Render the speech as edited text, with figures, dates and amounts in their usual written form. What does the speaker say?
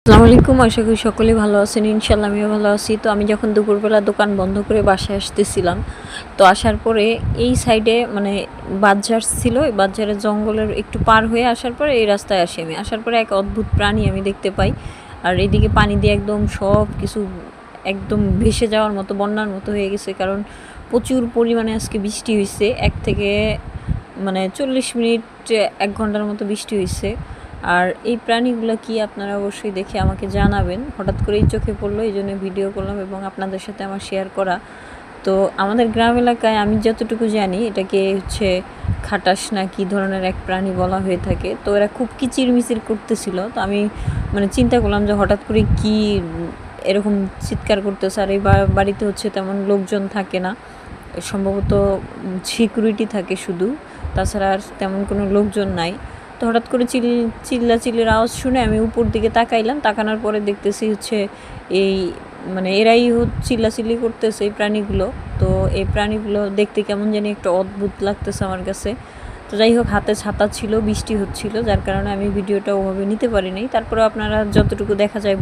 আসসালামু আলাইকুম। আশা করি সকলেই ভালো আছেন। ইনশাল্লাহ আমিও ভালো আছি। তো আমি যখন দুপুরবেলা দোকান বন্ধ করে বাসায় আসতেছিলাম, তো আসার পরে এই সাইডে মানে বাজার ছিল, এই বাজারের জঙ্গলের একটু পার হয়ে আসার পরে এই রাস্তায় আসি। আমি আসার পরে এক অদ্ভুত প্রাণী আমি দেখতে পাই। আর এদিকে পানি দিয়ে একদম সব কিছু একদম ভেসে যাওয়ার মতো, বন্যার মতো হয়ে গেছে। কারণ প্রচুর পরিমাণে আজকে বৃষ্টি হয়েছে। এক থেকে মানে 40 মিনিট 1 ঘন্টার মতো বৃষ্টি হয়েছে। আর এই প্রাণীগুলো কি আপনারা অবশ্যই দেখে আমাকে জানাবেন। হঠাৎ করেই চোখে পড়লো, এই জন্য ভিডিও করলাম এবং আপনাদের সাথে আমার শেয়ার করা। তো আমাদের গ্রাম এলাকায় আমি যতটুকু জানি এটাকে হচ্ছে খাটাস না কি ধরনের এক প্রাণী বলা হয়ে থাকে। তো এরা খুব কিচিরমিচির করতেছিল। তো আমি মানে চিন্তা করলাম যে হঠাৎ করে কি এরকম চিৎকার করতেছে। আর এই বাড়িতে হচ্ছে তেমন লোকজন থাকে না, সম্ভবত সিকিউরিটি থাকে শুধু, তাছাড়া আর তেমন কোনো লোকজন নাই। তো হঠাৎ করে চিল্লাচিল্লির আওয়াজ শুনে আমি উপর দিকে তাকাইলাম। তাকানোর পরে দেখতেছি হচ্ছে এই মানে এরাই চিল্লাচিল্লি করতেছে এই প্রাণীগুলো। তো এই প্রাণীগুলো দেখতে কেমন জানি একটু অদ্ভুত লাগতেছে আমার কাছে। তো যাই হোক, হাতে ছাতা ছিল, বৃষ্টি হচ্ছিল, যার কারণে আমি ভিডিওটা ওভাবে নিতে পারিনি। তারপরে আপনারা যতটুকু দেখা যায়